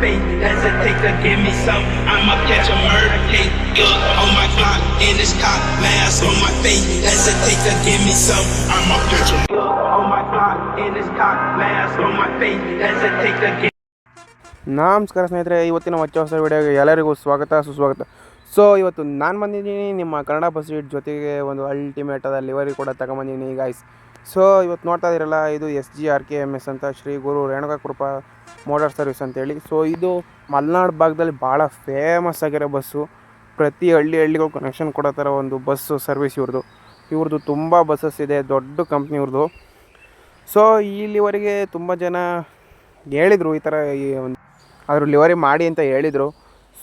face. Hesitate to give me some, I'ma catch a murder case. Look on my clock, in this cop, mask on my face. Hesitate to give me some, I'ma catch a look on my clock, in this cop, mask on my face. Hesitate to give ನಮಸ್ಕಾರ ಸ್ನೇಹಿತರೆ, ಇವತ್ತಿನ ಹೊಸ ವಿಡಿಯೋಗೆ ಎಲ್ಲರಿಗೂ ಸ್ವಾಗತ ಸುಸ್ವಾಗತ. So ಇವತ್ತು ನಾನು ಬಂದಿದ್ದೀನಿ ನಿಮ್ಮ ಕನ್ನಡ ಬಸ್ ಸೀಟ್ ಜೊತೆಗೆ ಒಂದು ಅಲ್ಟಿಮೇಟ್ ಆದ ಲಿವರಿ ಕೂಡ ತಗೊಂಬಂದಿದ್ದೀನಿ ಗೈಸ್. ಸೊ ಇವತ್ತು ನೋಡ್ತಾ ಇದ್ದೀರಲ್ಲ, ಇದು SGRKMS ಅಂತ ಶ್ರೀ ಗುರು ರೇಣುಕಾ ಕೃಪಾ ಮೋಟಾರ್ ಸರ್ವಿಸ್ ಅಂತೇಳಿ. ಸೊ ಇದು ಮಲೆನಾಡು ಭಾಗದಲ್ಲಿ ಭಾಳ ಫೇಮಸ್ ಆಗಿರೋ ಬಸ್ಸು. ಪ್ರತಿ ಹಳ್ಳಿಗೂ ಕನೆಕ್ಷನ್ ಕೊಡೋ ಥರ ಒಂದು ಬಸ್ಸು ಸರ್ವಿಸ್ ಇವ್ರದ್ದು ತುಂಬ ಬಸ್ಸಸ್ ಇದೆ, ದೊಡ್ಡ ಕಂಪ್ನಿ ಇವ್ರದ್ದು. ಸೊ ಈ ಲಿವರಿಗೆ ತುಂಬ ಜನ ಹೇಳಿದರು, ಈ ಥರ ಒಂದು ಆದರೂ ಲಿವರಿ ಮಾಡಿ ಅಂತ ಹೇಳಿದರು.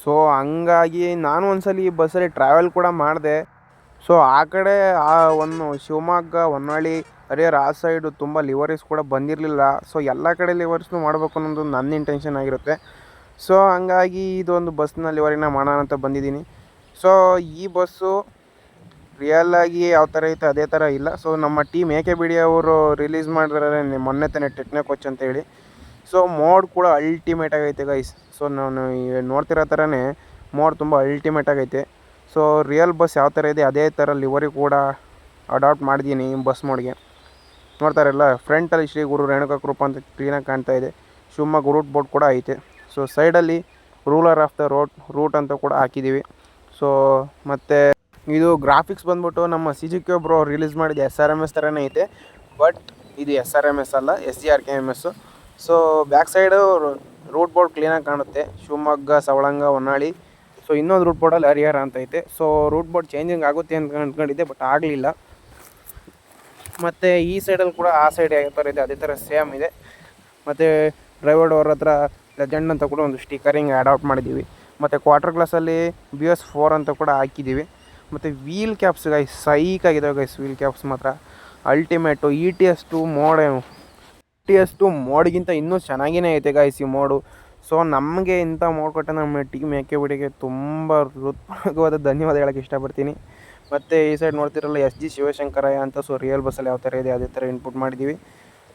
ಸೊ ಹಂಗಾಗಿ ನಾನು ಒಂದ್ಸಲ ಈ ಬಸ್ಸಲ್ಲಿ ಟ್ರಾವೆಲ್ ಕೂಡ ಮಾಡಿದೆ. ಸೊ ಆ ಕಡೆ ಒಂದು ಶಿವಮೊಗ್ಗ, ಹೊನ್ನಾಳಿ, ಹರಿಹರ ಆ ಸೈಡು ತುಂಬ ಲಿವರೀಸ್ ಕೂಡ ಬಂದಿರಲಿಲ್ಲ. ಸೊ ಎಲ್ಲ ಕಡೆ ಲಿವರೀಸ್ನು ಮಾಡಬೇಕು ಅನ್ನೋದು ನನ್ನ ಇಂಟೆನ್ಷನ್ ಆಗಿರುತ್ತೆ. ಸೊ ಹಂಗಾಗಿ ಇದೊಂದು ಬಸ್ನ ಲಿವರಿನ ಮಾಡೋಣ ಅಂತ ಬಂದಿದ್ದೀನಿ. ಸೊ ಈ ಬಸ್ಸು ರಿಯಲಾಗಿ ಯಾವ ಥರ ಐತೆ ಅದೇ ಥರ ಇಲ್ಲ. ಸೊ ನಮ್ಮ ಟೀಮ್ AKBD ಅವರು ರಿಲೀಸ್ ಮಾಡಿದ್ರೆ ಮೊನ್ನೆ ತಾನೆ ಟೆಕ್ನೋಕೋಚ್ ಅಂತೇಳಿ. ಸೊ ಮೋಡ್ ಕೂಡ ಅಲ್ಟಿಮೇಟ್ ಆಗೈತೆ ಗೈಸ್. ಸೊ ನಾನು ನೋಡ್ತಿರೋ ಥರನೇ ಮೋಡ್ ತುಂಬ ಅಲ್ಟಿಮೇಟ್ ಆಗೈತೆ. ಸೊ ರಿಯಲ್ ಬಸ್ ಯಾವ ಥರ ಇದೆ ಅದೇ ಥರ ಲಿವರಿ ಕೂಡ ಅಡಾಪ್ಟ್ ಮಾಡಿದ್ದೀನಿ ಬಸ್ ಮೋಡ್ಗೆ. ನೋಡ್ತಾರಲ್ಲ, ಫ್ರಂಟಲ್ಲಿ ಶ್ರೀ ಗುರು ರೇಣುಕಾ ಕೃಪಾ ಅಂತ ಕ್ಲೀನಾಗಿ ಕಾಣ್ತಾ ಇದೆ. ಶಿವಮೊಗ್ಗ ರೂಟ್ ಬೋರ್ಡ್ ಕೂಡ ಐತೆ. ಸೊ ಸೈಡಲ್ಲಿ ರೂಲರ್ ಆಫ್ ದ ರೂಟ್ ಅಂತ ಕೂಡ ಹಾಕಿದ್ದೀವಿ. ಸೊ ಮತ್ತು ಇದು ಗ್ರಾಫಿಕ್ಸ್ ಬಂದ್ಬಿಟ್ಟು ನಮ್ಮ CGK ಬ್ರೋ ರಿಲೀಸ್ ಮಾಡಿದ SRMS ಥರನೇ ಐತೆ. ಬಟ್ ಇದು SRMS ಅಲ್ಲ, SGRKMS. So back side route board ಕ್ಲೀನಾಗಿ ಕಾಣುತ್ತೆ. ಶಿವಮೊಗ್ಗ, ಸವಳಂಗ, ಹೊನ್ನಾಳಿ. ಸೊ ಇನ್ನೊಂದು ರೂಟ್ ಬೋರ್ಡಲ್ಲಿ ಹರಿಹರ ಅಂತ ಐತೆ. ಸೊ ರೂಟ್ ಬೋರ್ಡ್ ಚೇಂಜಿಂಗ್ ಆಗುತ್ತೆ ಅಂತ ಅಂದ್ಕೊಂಡಿದ್ದೆ, ಬಟ್ ಆಗಲಿಲ್ಲ. ಮತ್ತು ಈ ಸೈಡಲ್ಲಿ ಕೂಡ ಆ ಸೈಡ್ ಯಾವ ಥರ ಇದೆ ಅದೇ ಥರ ಸೇಮ್ ಇದೆ. ಮತ್ತು ಡ್ರೈವರ್ ಡೋರ್ ಹತ್ರ ಲೆಜೆಂಡ್ ಅಂತ ಕೂಡ ಒಂದು ಸ್ಟಿಕರಿಂಗ್ ಅಡಾಪ್ಟ್ ಮಾಡಿದ್ದೀವಿ. ಮತ್ತು ಕ್ವಾರ್ಟರ್ ಗ್ಲಾಸಲ್ಲಿ BS4 ಅಂತ ಕೂಡ ಹಾಕಿದ್ದೀವಿ. ಮತ್ತು ವೀಲ್ ಕ್ಯಾಪ್ಸ್ ಗೈಸ್ ಸೈಕಾಗಿದ್ದಾವೆ ಗೈಸ್. ವೀಲ್ ಕ್ಯಾಪ್ಸ್ ಮಾತ್ರ ಅಲ್ಟಿಮೇಟು. ETS2 ಮೋಡ್ಗಿಂತ ಇನ್ನೂ ಚೆನ್ನಾಗಿಯೇ ಐತೆ ಗೈಸ್ ಈ ಮೋಡು. ಸೊ ನಮಗೆ ಇಂಥ ಮೋಡ್ ಕೊಟ್ಟ ನಮ್ಮ ಟೀಮ್ AKBDಗೆ ತುಂಬ ಹೃತ್ಪೂರ್ವಕವಾದ ಧನ್ಯವಾದ ಹೇಳೋಕ್ಕೆ ಇಷ್ಟಪಡ್ತೀನಿ. ಮತ್ತು ಈ ಸೈಡ್ ನೋಡ್ತಿರಲ್ಲ SG ಶಿವಶಂಕರಯ್ಯ ಅಂತ. ಸೊ ರಿಯಲ್ ಬಸ್ಸಲ್ಲಿ ಯಾವ ಥರ ಇದೆ ಅದೇ ಥರ ಇನ್ಪುಟ್ ಮಾಡಿದ್ದೀವಿ.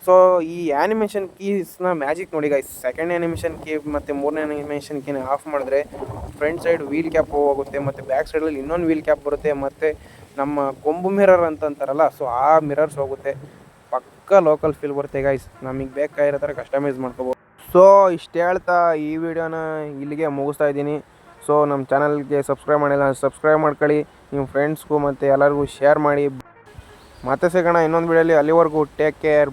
ಸೊ ಈ ಆ್ಯನಿಮೇಷನ್ ಕೀಸ್ನ ಮ್ಯಾಜಿಕ್ ನೋಡಿ ಗೈಸ್. ಸೆಕೆಂಡ್ ಆ್ಯನಿಮೇಷನ್ ಕೀ ಮತ್ತು ಮೂರನೇ ಆ್ಯನಿಮೇಷನ್ ಕೀನ ಆಫ್ ಮಾಡಿದ್ರೆ ಫ್ರಂಟ್ ಸೈಡ್ ವೀಲ್ ಕ್ಯಾಪ್ ಹೋಗುತ್ತೆ, ಮತ್ತು ಬ್ಯಾಕ್ ಸೈಡಲ್ಲಿ ಇನ್ನೊಂದು ವೀಲ್ ಕ್ಯಾಪ್ ಬರುತ್ತೆ, ಮತ್ತು ನಮ್ಮ ಕೊಂಬು ಮಿರರ್ ಅಂತಾರಲ್ಲ, ಸೊ ಆ ಮಿರರ್ಸ್ ಹೋಗುತ್ತೆ. ಪಕ್ಕ ಲೋಕಲ್ ಫೀಲ್ ಬರುತ್ತೆ ಗೈಸ್. ನಮಗೆ ಬೇಕಾಗಿರೋ ಥರ ಕಸ್ಟಮೈಸ್ ಮಾಡ್ಕೋಬೋದು. ಸೊ ಇಷ್ಟು ಹೇಳ್ತಾ ಈ ವಿಡಿಯೋನ ಇಲ್ಲಿಗೆ ಮುಗಿಸ್ತಾ ಇದ್ದೀನಿ. ಸೊ ನಮ್ಮ ಚಾನಲ್ಗೆ ಸಬ್ಸ್ಕ್ರೈಬ್ ಮಾಡಿಲ್ಲ, ಸಬ್ಸ್ಕ್ರೈಬ್ ಮಾಡ್ಕೊಳ್ಳಿ. ನಿಮ್ಮ ಫ್ರೆಂಡ್ಸ್ಗೂ ಮತ್ತು ಎಲ್ಲರಿಗೂ ಶೇರ್ ಮಾಡಿ. ಮತ್ತೆ ಸಿಗೋಣ ಇನ್ನೊಂದು ವಿಡಿಯೋಲಿ. ಅಲ್ಲಿವರೆಗೂ ಟೇಕ್ ಕೇರ್.